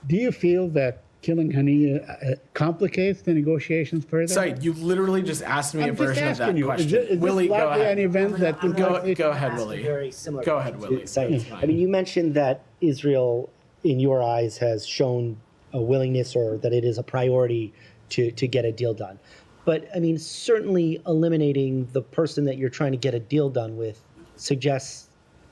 Do you feel that killing Haniyeh complicates the negotiations further? Sorry, you literally just asked me a I'm version of just that asking you, question. is Willie, this go likely ahead. an event that is likely? Go ahead, ask a Willie. very similar Go ahead, question to Willie. Said. It's fine. I mean, you mentioned that Israel, in your eyes, has shown a willingness or that it is a priority to get a deal done. But I mean, certainly eliminating the person that you're trying to get a deal done with suggests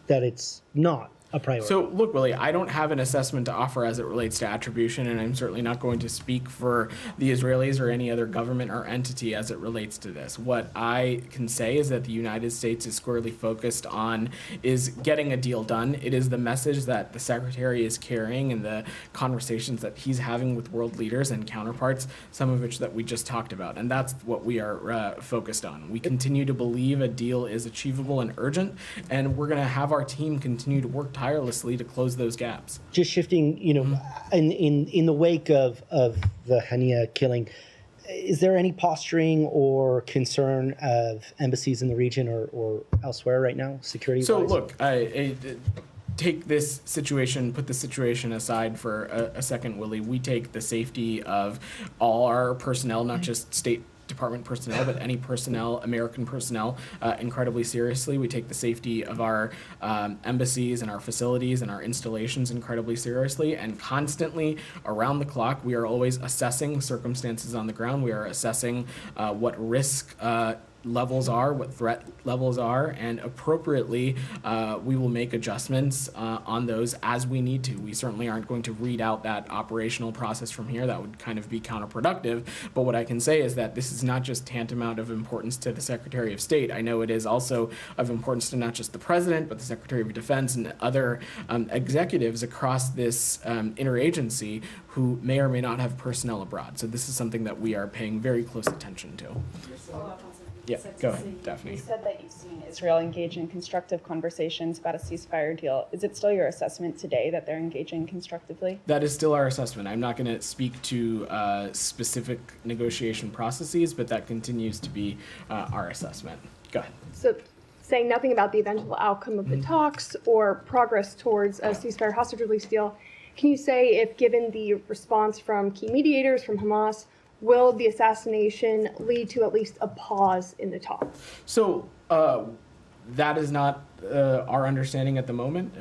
that it's not a priority. So, look, Willie, I don't have an assessment to offer as it relates to attribution, and I'm certainly not going to speak for the Israelis or any other government or entity as it relates to this. What I can say is that the United States is squarely focused on is getting a deal done. It is the message that the Secretary is carrying in the conversations that he's having with world leaders and counterparts, some of which that we just talked about, and that's what we are focused on. We continue to believe a deal is achievable and urgent, and we're going to have our team continue to work tirelessly to close those gaps. Just shifting, in the wake of the Haniyeh killing, is there any posturing or concern of embassies in the region or elsewhere right now, security-wise? So look, take this situation, put the situation aside for a second, Willie. We take the safety of all our personnel, not just State Department personnel, but any personnel, American personnel, incredibly seriously. We take the safety of our embassies and our facilities and our installations incredibly seriously, and constantly around the clock we are always assessing circumstances on the ground. We are assessing what risk levels are, what threat levels are, and appropriately we will make adjustments on those as we need to. We certainly aren't going to read out that operational process from here. That would kind of be counterproductive. But what I can say is that this is not just tantamount of importance to the Secretary of State. I know it is also of importance to not just the President, but the Secretary of Defense and other executives across this interagency who may or may not have personnel abroad. So this is something that we are paying very close attention to. Yeah, go ahead, Daphne. You said that you've seen Israel engage in constructive conversations about a ceasefire deal. Is it still your assessment today that they're engaging constructively? That is still our assessment. I'm not going to speak to specific negotiation processes, but that continues to be our assessment. Go ahead. So, saying nothing about the eventual outcome of the talks or progress towards a ceasefire hostage release deal, can you say if, given the response from key mediators, from Hamas, will the assassination lead to at least a pause in the talks? So that is not our understanding at the moment,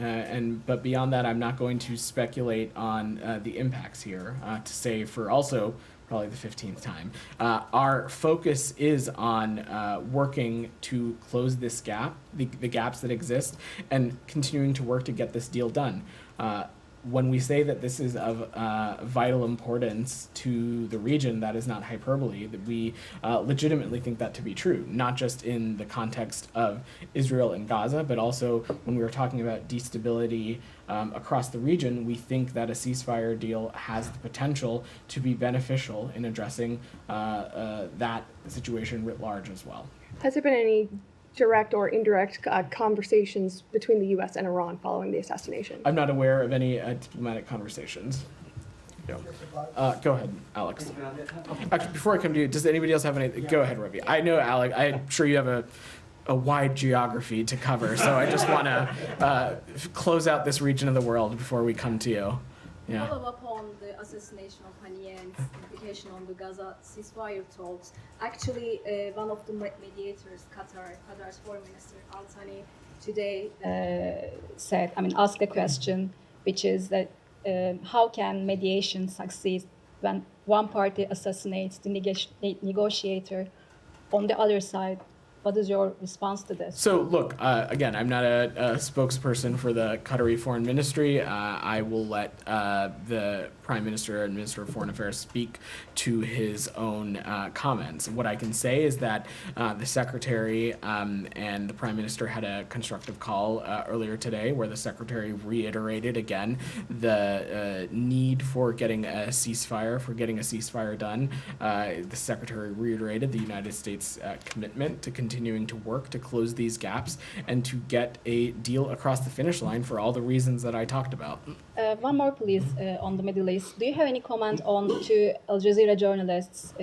but beyond that, I'm not going to speculate on the impacts here. To say for also probably the 15th time, our focus is on working to close this gap, the gaps that exist, and continuing to work to get this deal done. When we say that this is of vital importance to the region, that is not hyperbole. That we legitimately think that to be true, not just in the context of Israel and Gaza, but also when we were talking about destability across the region. We think that a ceasefire deal has the potential to be beneficial in addressing that situation writ large as well. Has there been any direct or indirect conversations between the U.S. and Iran following the assassination? I'm not aware of any diplomatic conversations. Go ahead, Alex. Actually, before I come to you, does anybody else have any? Go ahead, Ravi. I know, Alex, I'm sure you have a wide geography to cover, so I just want to close out this region of the world before we come to you. Yeah. Follow up on the assassination of Haniyeh and implication on the Gaza ceasefire talks. Actually, one of the mediators, Qatar's Foreign Minister Antony, today asked a question, which is that how can mediation succeed when one party assassinates the negotiator on the other side? What is your response to this? So, look, again, I'm not a spokesperson for the Qatari Foreign Ministry. I will let the Prime Minister and Minister of Foreign Affairs speak to his own comments. What I can say is that the Secretary and the Prime Minister had a constructive call earlier today where the Secretary reiterated again the need for getting a ceasefire done. The Secretary reiterated the United States' commitment to continuing to work to close these gaps and to get a deal across the finish line for all the reasons that I talked about. One more, please, on the Middle East. Do you have any comment on two Al Jazeera journalists,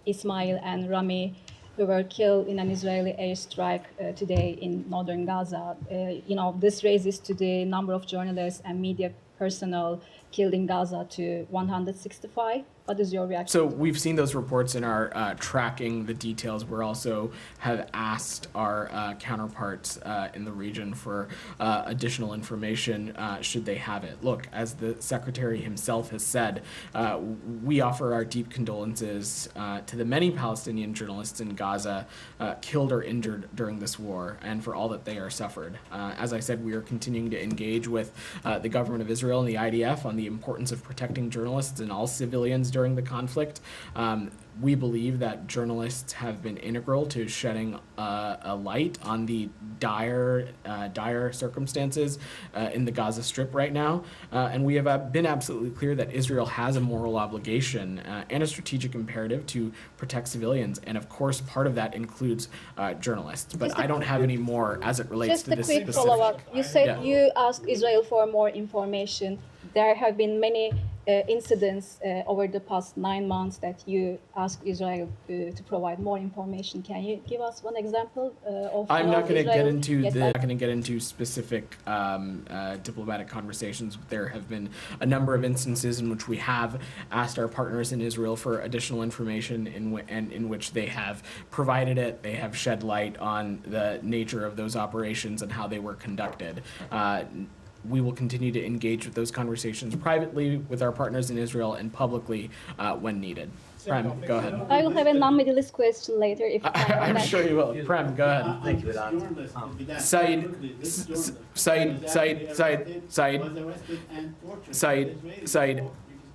Ismail and Rami, who were killed in an Israeli airstrike today in northern Gaza? This raises to the number of journalists and media personnel killed in Gaza to 165. What is your reaction? So we've seen those reports and are tracking the details. We're also have asked our counterparts in the region for additional information should they have it. Look, as the secretary himself has said, we offer our deep condolences to the many Palestinian journalists in Gaza killed or injured during this war and for all that they are suffered. As I said, we are continuing to engage with the government of Israel and the IDF on the importance of protecting journalists and all civilians during the conflict. We believe that journalists have been integral to shedding a light on the dire circumstances in the Gaza Strip right now. And we have been absolutely clear that Israel has a moral obligation and a strategic imperative to protect civilians. And of course, part of that includes journalists. But I don't have any more as it relates to this specific. Just a quick follow-up. You said Yeah. you asked Israel for more information. There have been many incidents over the past 9 months that you asked Israel to provide more information. Can you give us one example of I'm how not going to Israel get into get the back? not going to get into specific diplomatic conversations. There have been a number of instances in which we have asked our partners in Israel for additional information in which they have provided it. They have shed light on the nature of those operations and how they were conducted. We will continue to engage with those conversations privately with our partners in Israel and publicly when needed. Prem, go ahead. I will have a non-Middle East question later if you can. I'm sure you will. Prem, go ahead. Thank you, Vedant. Said,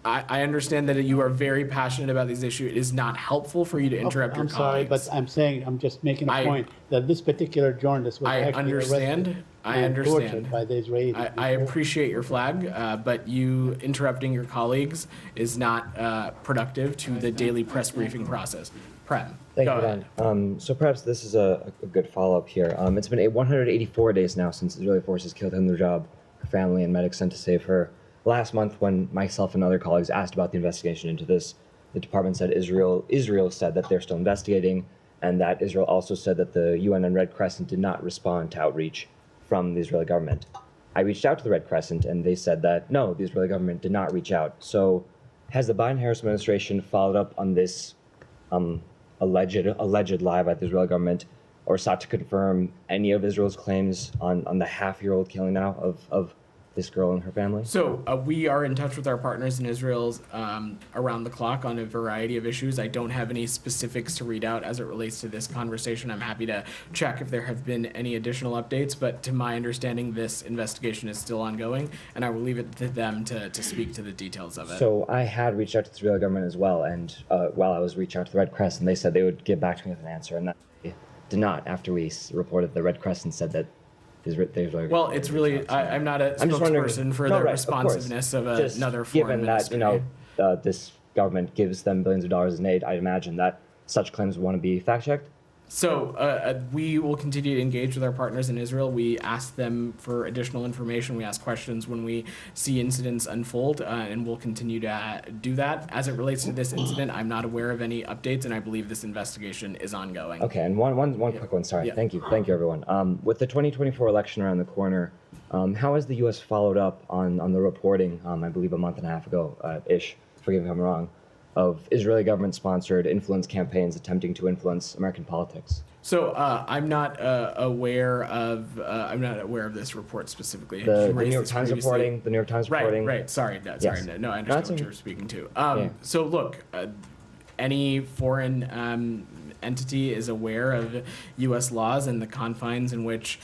I understand that you are very passionate about these issues. It is not helpful for you to interrupt your I'm sorry, colleagues. but I'm saying, I'm just making I- a point that this particular journalist was I actually understand. arrested I and tortured understand. by the Israelis. I appreciate your flag, but you interrupting your colleagues is not productive to the daily press briefing process. Prem, Thank go you, ahead. Vedant. So perhaps this is a good follow-up here. It's been 184 days now since Israeli forces killed Hinderjob, her family and medics sent to save her. Last month, when myself and other colleagues asked about the investigation into this, the department said Israel said that they're still investigating, and that Israel also said that the UN and Red Crescent did not respond to outreach from the Israeli government. I reached out to the Red Crescent, and they said that no, the Israeli government did not reach out. So, has the Biden-Harris administration followed up on this alleged lie by the Israeli government, or sought to confirm any of Israel's claims on the half-year-old killing now of this girl and her family? So we are in touch with our partners in Israel around the clock on a variety of issues. I don't have any specifics to read out as it relates to this conversation. I'm happy to check if there have been any additional updates, but to my understanding, this investigation is still ongoing, and I will leave it to them to speak to the details of it. So I had reached out to the Israeli government as well, and while I was reaching out to the Red Crescent, they said they would get back to me with an answer, and that they did not. After we reported, the Red Crescent said that the Israeli Well, it's really, I'm not a I'm just wondering- spokesperson for No, the right, of course. responsiveness of Just another foreign given that, ministry. this government gives them billions of dollars in aid, I imagine that such claims would want to be fact-checked. So we will continue to engage with our partners in Israel. We ask them for additional information. We ask questions when we see incidents unfold, and we'll continue to do that. As it relates to this incident, I'm not aware of any updates, and I believe this investigation is ongoing. Okay, and one quick one, sorry. Yeah. Thank you, everyone. With the 2024 election around the corner, how has the U.S. followed up on the reporting, I believe a month and a half ago, ish, forgive me if I'm wrong, of Israeli government-sponsored influence campaigns attempting to influence American politics? So I'm not aware of this report specifically. The You New raised York this Times previously. reporting, the New York Times reporting. Right. Sorry. Yes. No, I No, that's understand what okay. you're speaking to. Yeah. So look, any foreign entity is aware of U.S. laws and the confines in which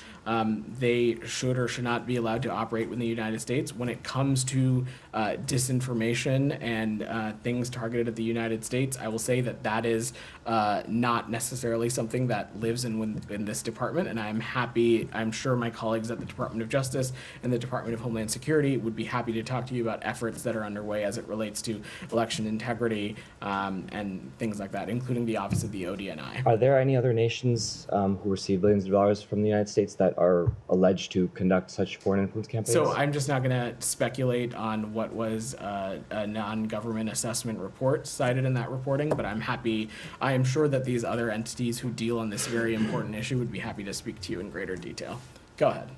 they should or should not be allowed to operate within the United States. When it comes to disinformation and things targeted at the United States, I will say that is not necessarily something that lives in this department, and I'm sure my colleagues at the Department of Justice and the Department of Homeland Security would be happy to talk to you about efforts that are underway as it relates to election integrity and things like that, including the Office of the ODNI. Are there any other nations who receive billions of dollars from the United States that are alleged to conduct such foreign influence campaigns? So I'm just not going to speculate on what was a non-government assessment report cited in that reporting, but I am sure that these other entities who deal on this very important issue would be happy to speak to you in greater detail. Go ahead.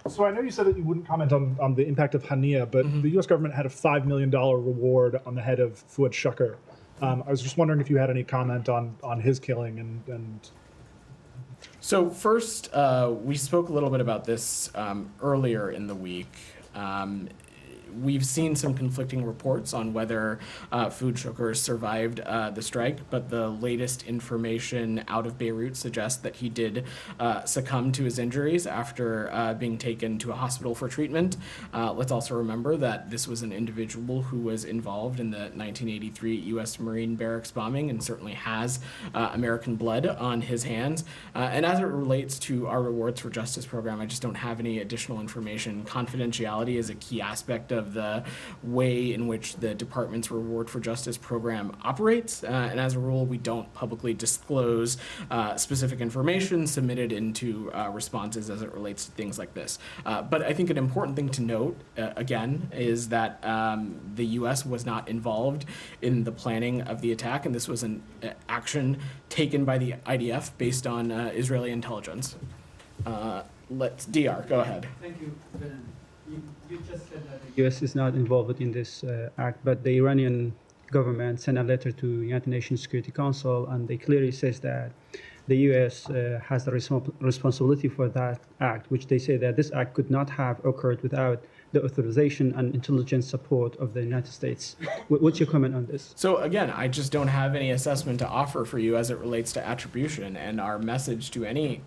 So I know you said that you wouldn't comment on the impact of Haniyeh, but the U.S. government had a $5 million reward on the head of Fuad Shakir. I was just wondering if you had any comment on his killing and. So first, we spoke a little bit about this earlier in the week. We've seen some conflicting reports on whether Fuad Shakir survived the strike, but the latest information out of Beirut suggests that he did succumb to his injuries after being taken to a hospital for treatment. Let's also remember that this was an individual who was involved in the 1983 U.S. Marine barracks bombing and certainly has American blood on his hands. And as it relates to our Rewards for Justice program, I just don't have any additional information. Confidentiality is a key aspect of the way in which the department's Reward for Justice program operates, and as a rule, we don't publicly disclose specific information submitted into responses as it relates to things like this. But I think an important thing to note, again, is that the U.S. was not involved in the planning of the attack, and this was an action taken by the IDF based on Israeli intelligence. Let's DR, go ahead. Thank you, Ben. You just said that the U.S. is not involved in this act, but the Iranian government sent a letter to United Nations Security Council, and they clearly says that the U.S. Has the responsibility for that act, which they say that this act could not have occurred without the authorization and intelligence support of the United States. What's your comment on this? So again, I just don't have any assessment to offer for you as it relates to attribution, and our message to any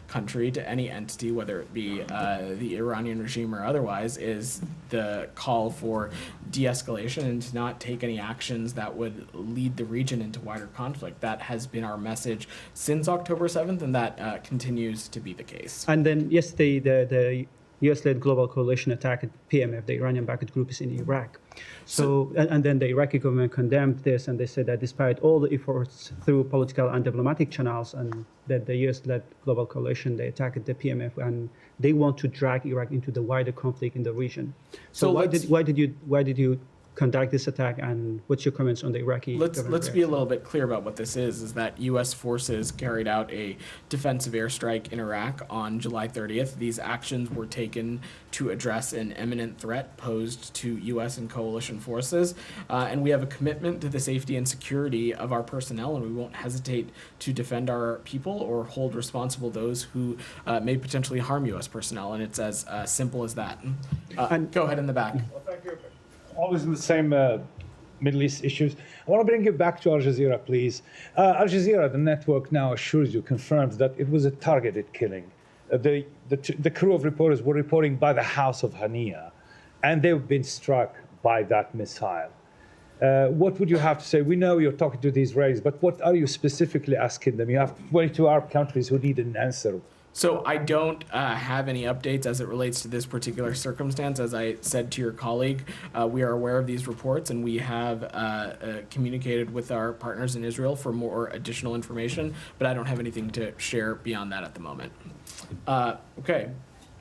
country, to any entity, whether it be the Iranian regime or otherwise, is the call for de-escalation and to not take any actions that would lead the region into wider conflict. That has been our message since October 7th, and that continues to be the case. And then yesterday, the U.S.-led global coalition attacked PMF, the Iranian-backed group is in Iraq. So, and then the Iraqi government condemned this, and they said that despite all the efforts through political and diplomatic channels, and that the U.S.-led global coalition, they attacked the PMF, and they want to drag Iraq into the wider conflict in the region. So why did you conduct this attack, and what's your comments on the Iraqi government Let's be a little bit clear about what this is that U.S. forces carried out a defensive airstrike in Iraq on July 30th. These actions were taken to address an imminent threat posed to U.S. and coalition forces, and we have a commitment to the safety and security of our personnel, and we won't hesitate to defend our people or hold responsible those who may potentially harm U.S. personnel, and it's as simple as that. Go ahead in the back. Well, thank you. Always in the same Middle East issues. I want to bring you back to Al Jazeera, please. Al Jazeera, the network now assures you, confirms that it was a targeted killing. The crew of reporters were reporting by the house of Haniyeh, and they've been struck by that missile. What would you have to say? We know you're talking to the Israelis, but what are you specifically asking them? You have 22 Arab countries who need an answer. So I don't have any updates as it relates to this particular circumstance. As I said to your colleague, we are aware of these reports, and we have communicated with our partners in Israel for more additional information, but I don't have anything to share beyond that at the moment. Okay,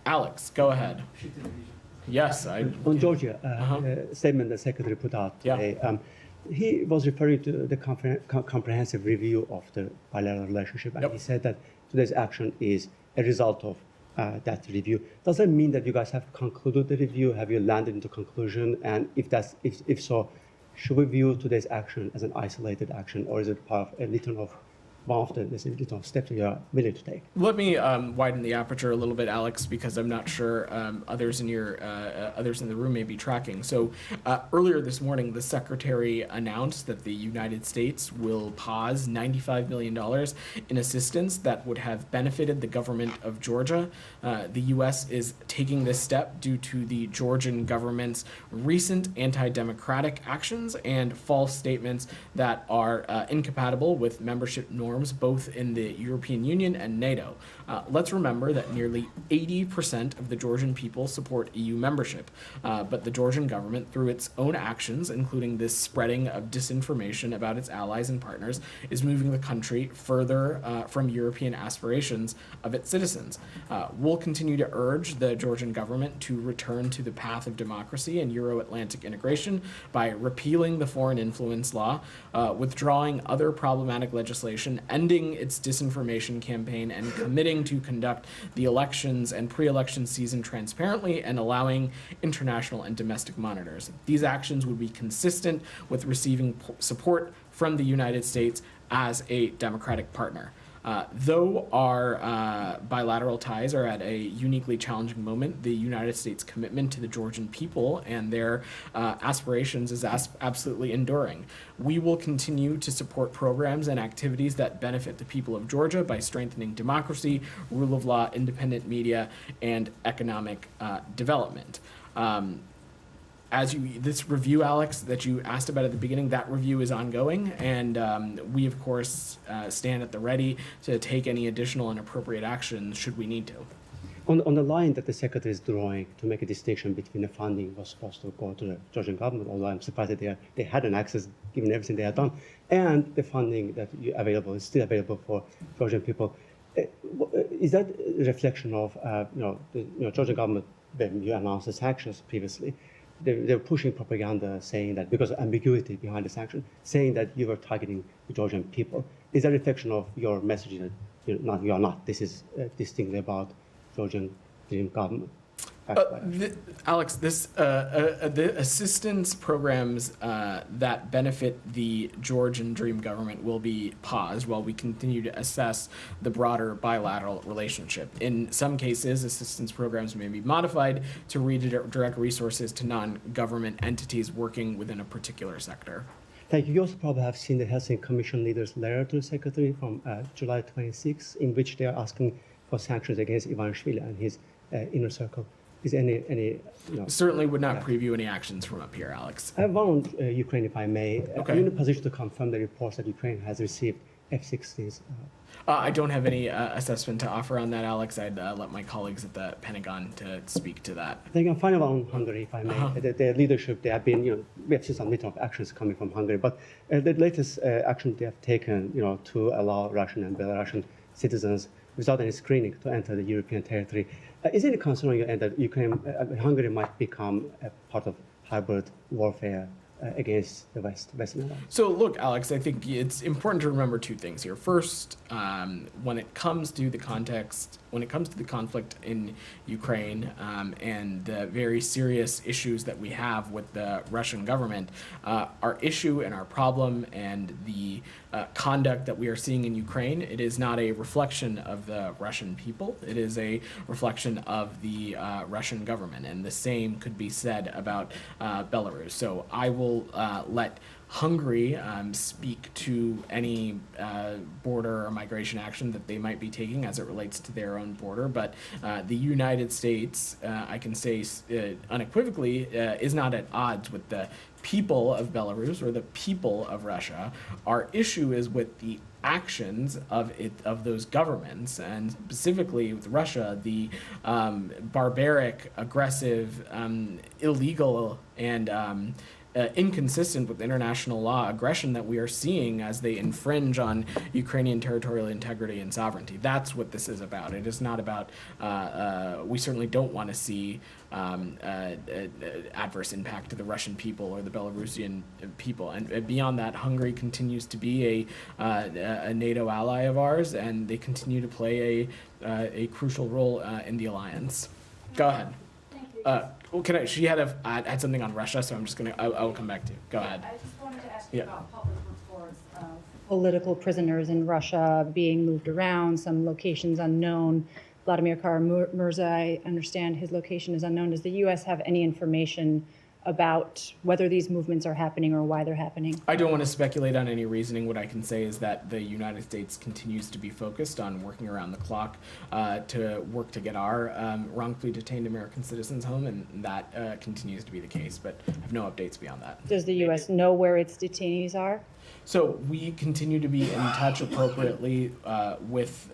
Alex, go ahead. Yes, on Georgia, statement the secretary put out today. He was referring to the comprehensive review of the bilateral relationship, and he said that today's action is a result of that review. Does that mean that you guys have concluded the review? Have you landed into conclusion? And if so, should we view today's action as an isolated action, or is it part of a little of one of the little steps you are willing to take? Let me widen the aperture a little bit, Alex, because I'm not sure others in the room may be tracking. So earlier this morning, the Secretary announced that the United States will pause $95 million in assistance that would have benefited the government of Georgia. The U.S. is taking this step due to the Georgian government's recent anti-democratic actions and false statements that are incompatible with membership norms both in the European Union and NATO. Let's remember that nearly 80% of the Georgian people support EU membership, but the Georgian government, through its own actions, including this spreading of disinformation about its allies and partners, is moving the country further from European aspirations of its citizens. We'll continue to urge the Georgian government to return to the path of democracy and Euro-Atlantic integration by repealing the foreign influence law, withdrawing other problematic legislation, ending its disinformation campaign and committing to conduct the elections and pre-election season transparently and allowing international and domestic monitors. These actions would be consistent with receiving support from the United States as a democratic partner. Though our bilateral ties are at a uniquely challenging moment, the United States' commitment to the Georgian people and their aspirations is absolutely enduring. We will continue to support programs and activities that benefit the people of Georgia by strengthening democracy, rule of law, independent media, and economic development. This review, Alex, that you asked about at the beginning, that review is ongoing, and we, of course, stand at the ready to take any additional and appropriate action should we need to. On the line that the Secretary is drawing to make a distinction between the funding was supposed to go to the Georgian government, although I'm surprised that they had an access given everything they had done, and the funding that is still available for Georgian people. Is that a reflection of the Georgian government? When you announced the sanctions previously, they're pushing propaganda saying that, because of ambiguity behind the sanction, saying that you were targeting the Georgian people. Is that a reflection of your message that you are not? This is distinctly about Georgian Dream government. Alex, the assistance programs that benefit the Georgian Dream government will be paused while we continue to assess the broader bilateral relationship. In some cases, assistance programs may be modified to redirect resources to non-government entities working within a particular sector. Thank you. You also probably have seen the Helsinki Commission leader's letter to the Secretary from July 26, in which they are asking for sanctions against Ivanishvili and his inner circle. Is any Certainly would not preview any actions from up here, Alex. I have one on Ukraine, if I may. Okay. Are you in a position to confirm the reports that Ukraine has received F-16s? I don't have any assessment to offer on that, Alex. I'd let my colleagues at the Pentagon to speak to that. I think I'm final on Hungary, if I may. The leadership, they have been, we have seen some little actions coming from Hungary, but the latest action they have taken, to allow Russian and Belarusian citizens without any screening to enter the European territory. Is there any concern on your end that Hungary might become a part of hybrid warfare against the Western allies? So look, Alex, I think it's important to remember two things here. First, when it comes to the conflict in Ukraine and the very serious issues that we have with the Russian government, our issue and our problem and the conduct that we are seeing in Ukraine, it is not a reflection of the Russian people. It is a reflection of the Russian government, and the same could be said about Belarus. So I will let Hungary speak to any border or migration action that they might be taking as it relates to their own border. But the United States, I can say unequivocally, is not at odds with the people of Belarus or the people of Russia. Our issue is with the actions of those governments, and specifically with Russia, the barbaric, aggressive, illegal, and inconsistent with international law aggression that we are seeing as they infringe on Ukrainian territorial integrity and sovereignty. That's what this is about. It is not about, we certainly don't want to see adverse impact to the Russian people or the Belarusian people. And beyond that, Hungary continues to be a NATO ally of ours, and they continue to play a crucial role in the alliance. Go ahead. Well, she had something on Russia, so I'm just I will come back to you. Go ahead. I just wanted to ask you about public reports of political prisoners in Russia being moved around, some locations unknown. Vladimir Kara-Murza, I understand his location is unknown. Does the U.S. have any information about whether these movements are happening or why they're happening? I don't want to speculate on any reasoning. What I can say is that the United States continues to be focused on working around the clock to work to get our wrongfully detained American citizens home, and that continues to be the case, but I have no updates beyond that. Does the U.S. know where its detainees are? So we continue to be in touch appropriately with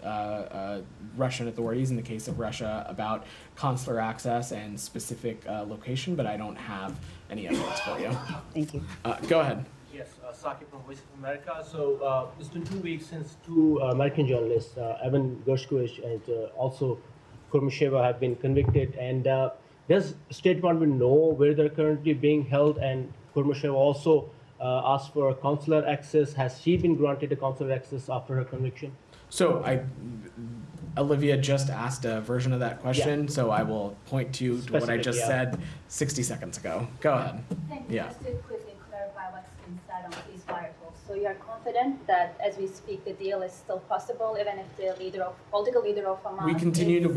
Russian authorities, in the case of Russia, about consular access and specific location, but I don't have any updates for you. Thank you. Go ahead. Yes, Saki from Voice of America. So it's been 2 weeks since two American journalists, Evan Gershkovich and also Kurmasheva, have been convicted. And does State Department know where they're currently being held? And Kurmasheva also asked for consular access. Has she been granted a consular access after her conviction? So Olivia just asked a version of that question, so I will point to what I just said 60 seconds ago. Go ahead. Thank you. Yeah. Just to quickly clarify what's been said on ceasefire talks. So you are confident that as we speak, the deal is still possible, even if the political leader of Hamas. We continue to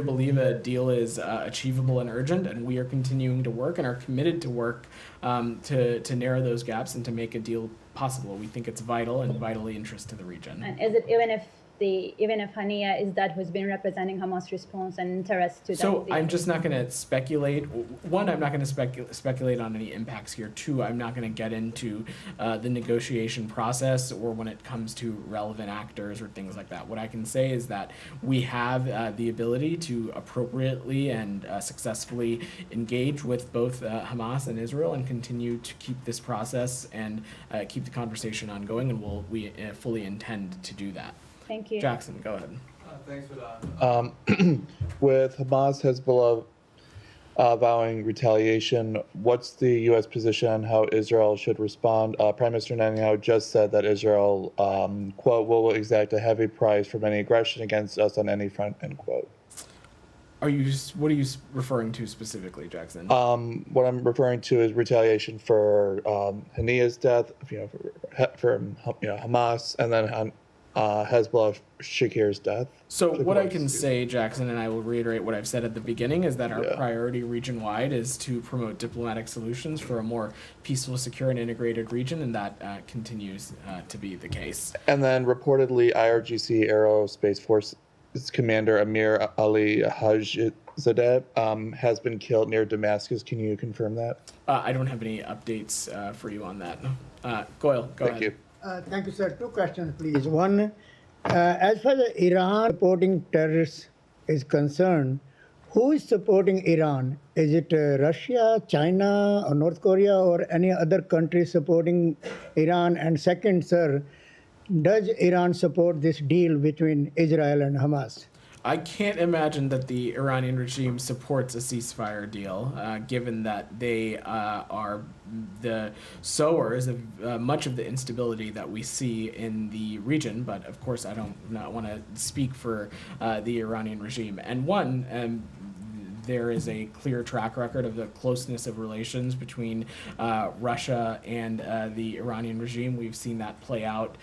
believe a deal is achievable and urgent, and we are continuing to work and are committed to work to narrow those gaps and to make a deal possible. We think it's vital and vitally interest to the region. And is it even if Haniyeh is that who's been representing Hamas response and interest to that? So I'm just not going to speculate. One, I'm not going to speculate on any impacts here. Two, I'm not going to get into the negotiation process or when it comes to relevant actors or things like that. What I can say is that we have the ability to appropriately and successfully engage with both Hamas and Israel and continue to keep this process and keep the conversation ongoing, and we fully intend to do that. Thank you. Jackson, go ahead. Thanks for that. With Hamas, Hezbollah vowing retaliation, what's the U.S. position on how Israel should respond? Prime Minister Netanyahu just said that Israel, quote, will exact a heavy price from any aggression against us on any front, end quote. What are you referring to specifically, Jackson? What I'm referring to is retaliation for Haniyeh's death, for Hamas, and then Hezbollah Shakir's death. So what I can say, Jackson, and I will reiterate what I've said at the beginning, is that our priority region-wide is to promote diplomatic solutions for a more peaceful, secure, and integrated region, and that continues to be the case. And then reportedly, IRGC Aerospace Force Commander Amir Ali Hajizadeh has been killed near Damascus. Can you confirm that? I don't have any updates for you on that. Goyle, go ahead. Thank you. Thank you, sir. Two questions, please. One, as far as Iran supporting terrorists is concerned, who is supporting Iran? Is it Russia, China, or North Korea, or any other country supporting Iran? And second, sir, does Iran support this deal between Israel and Hamas? I can't imagine that the Iranian regime supports a ceasefire deal, given that they are the sowers of much of the instability that we see in the region. But of course, I don't want to speak for the Iranian regime. And there is a clear track record of the closeness of relations between Russia and the Iranian regime. We've seen that play out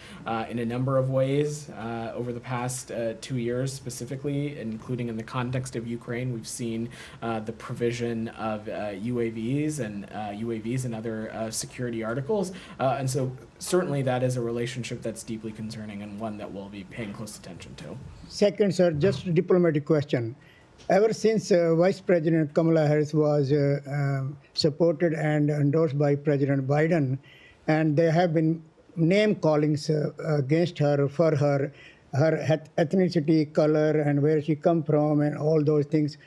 in a number of ways over the past 2 years, specifically, including in the context of Ukraine. We've seen the provision of UAVs and other security articles. And so certainly that is a relationship that's deeply concerning and one that we'll be paying close attention to. Second, sir, just a diplomatic question. Ever since Vice President Kamala Harris was supported and endorsed by President Biden, and there have been name callings against her for her ethnicity, color, and where she come from, and all those things.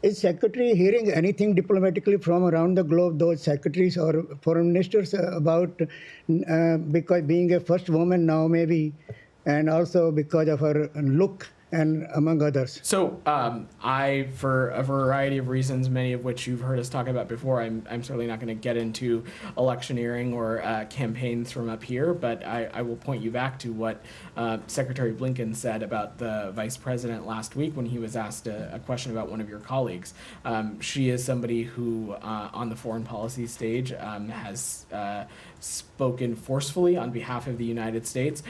Is Secretary hearing anything diplomatically from around the globe, those secretaries or foreign ministers, about because being a first woman now maybe, and also because of her look, and among others? So for a variety of reasons, many of which you've heard us talk about before, I'm certainly not going to get into electioneering or campaigns from up here, but I will point you back to what Secretary Blinken said about the vice president last week when he was asked a question about one of your colleagues. She is somebody who, on the foreign policy stage, has spoken forcefully on behalf of the United States.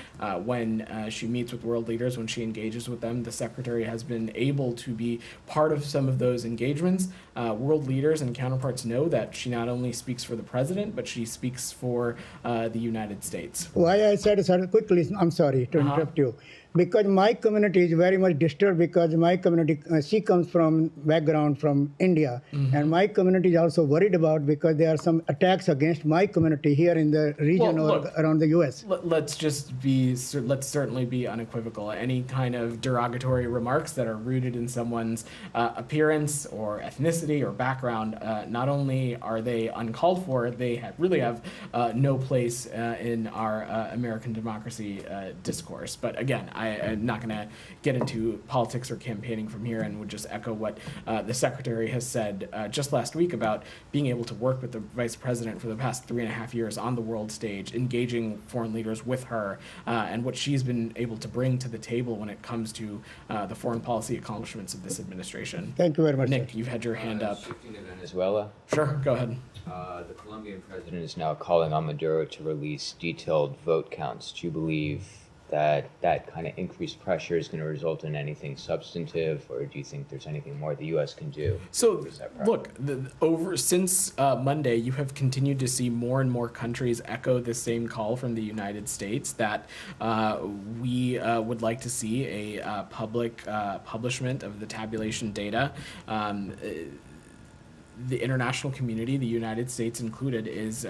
When she meets with world leaders, when she engages with them, the Secretary has been able to be part of some of those engagements. World leaders and counterparts know that she not only speaks for the president, but she speaks for the United States. Why I said so quickly, I'm sorry to interrupt you. Because my community is very much disturbed, because my community, she comes from background from India, and my community is also worried about, because there are some attacks against my community here in the region around the U.S. Let's certainly be unequivocal. Any kind of derogatory remarks that are rooted in someone's appearance or ethnicity or background, not only are they uncalled for, they really have no place in our American democracy discourse. But again, I'm not going to get into politics or campaigning from here, and would just echo what the secretary has said just last week about being able to work with the vice president for the past 3.5 years on the world stage, engaging foreign leaders with her, and what she's been able to bring to the table when it comes to the foreign policy accomplishments of this administration. Thank you very much, Nick, sir. you've had your hand up. Shifting to Venezuela. Sure, go ahead. The Colombian president is now calling on Maduro to release detailed vote counts. Do you believe that that kind of increased pressure is going to result in anything substantive, or do you think there's anything more the U.S. can do? So, look, since Monday, you have continued to see more and more countries echo the same call from the United States that we would like to see a public publishment of the tabulation data. The international community, the United States included, is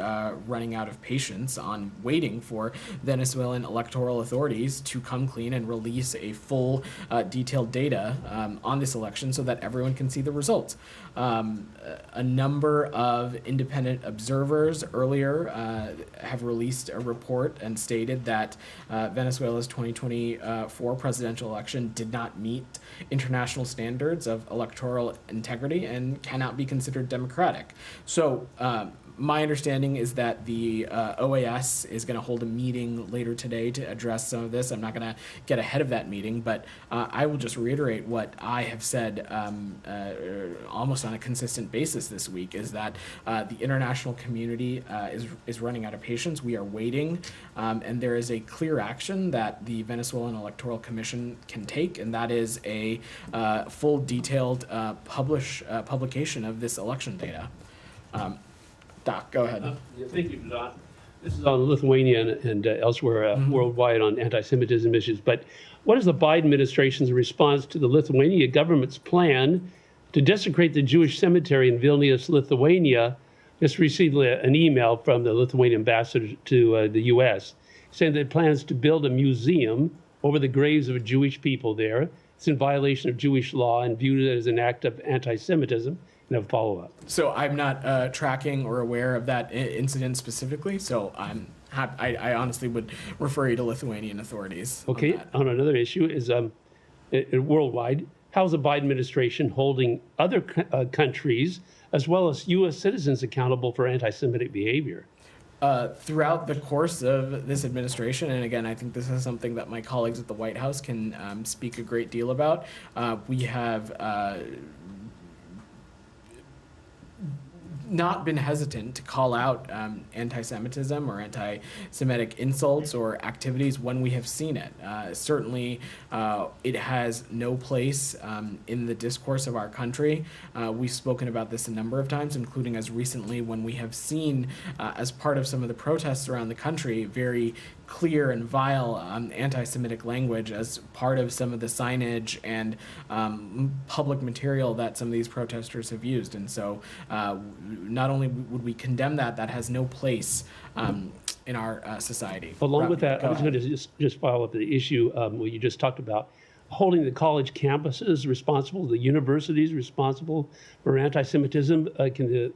running out of patience on waiting for Venezuelan electoral authorities to come clean and release a full, detailed data on this election so that everyone can see the results. A number of independent observers earlier have released a report and stated that Venezuela's 2024 presidential election did not meet international standards of electoral integrity and cannot be considered democratic. So my understanding is that the OAS is going to hold a meeting later today to address some of this. I'm not going to get ahead of that meeting, but I will just reiterate what I have said almost on a consistent basis this week, is that the international community is running out of patience. We are waiting, and there is a clear action that the Venezuelan Electoral Commission can take, and that is a full detailed publication of this election data. Doc, go ahead. Thank you, Don. This is on Lithuania and elsewhere worldwide on anti-Semitism issues. But what is the Biden administration's response to the Lithuania government's plan to desecrate the Jewish cemetery in Vilnius, Lithuania? Just received an email from the Lithuanian ambassador to the U.S. saying that it plans to build a museum over the graves of Jewish people there. It's in violation of Jewish law and viewed as an act of anti-Semitism. No follow-up. So I'm not tracking or aware of that incident specifically, so I honestly would refer you to Lithuanian authorities. Okay, on another issue is worldwide, how is the Biden administration holding other countries as well as U.S. citizens accountable for anti-Semitic behavior? Throughout the course of this administration, and again, I think this is something that my colleagues at the White House can speak a great deal about, we have not been hesitant to call out anti-Semitism or anti-Semitic insults or activities when we have seen it. Certainly, it has no place in the discourse of our country. We've spoken about this a number of times, including as recently when we have seen, as part of some of the protests around the country, very clear and vile anti-Semitic language as part of some of the signage and public material that some of these protesters have used. And so not only would we condemn that, that has no place in our society. Along with that, I was going to just follow up the issue what you just talked about, holding the college campuses responsible, the universities responsible for anti-Semitism. Can the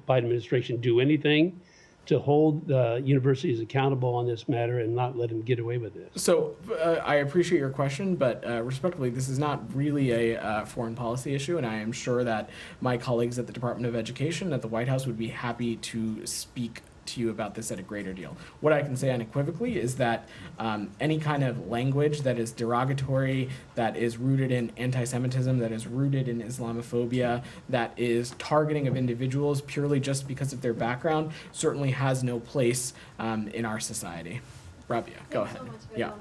Biden administration do anything to hold the universities accountable on this matter and not let them get away with it? So I appreciate your question, but respectfully, this is not really a foreign policy issue, and I am sure that my colleagues at the Department of Education at the White House would be happy to speak to you about this at a greater deal. What I can say unequivocally is that any kind of language that is derogatory, that is rooted in anti-Semitism, that is rooted in Islamophobia, that is targeting of individuals purely just because of their background, certainly has no place in our society. Rabia, go ahead. Yeah.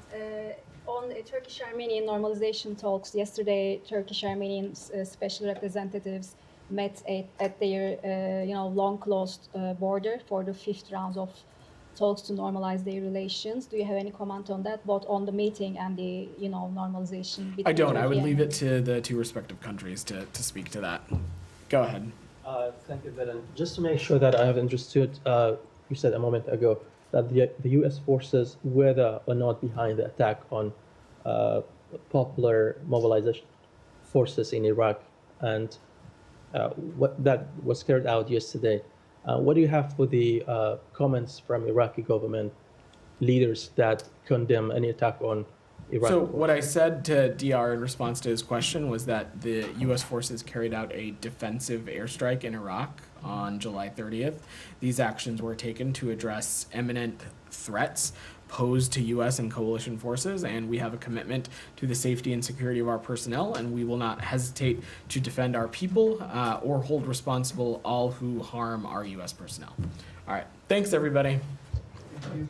On Turkish-Armenian normalization talks yesterday, Turkish-Armenian special representatives met at their long closed border for the 5th round of talks to normalize their relations. Do you have any comment on that, both on the meeting and the normalization between I don't. Turkey I would and leave it to the two respective countries to speak to that. Go ahead. Thank you, Belen. Just to make sure that I have understood, you said a moment ago that the U.S. forces were or not behind the attack on popular mobilization forces in Iraq, and what that was carried out yesterday. What do you have for the comments from Iraqi government leaders that condemn any attack on Iraq. So what I said to DR in response to his question was that the U.S. forces carried out a defensive airstrike in Iraq on July 30th. These actions were taken to address imminent threats posed to U.S. and coalition forces, and we have a commitment to the safety and security of our personnel, and we will not hesitate to defend our people or hold responsible all who harm our U.S. personnel. All right. Thanks, everybody. Thank you.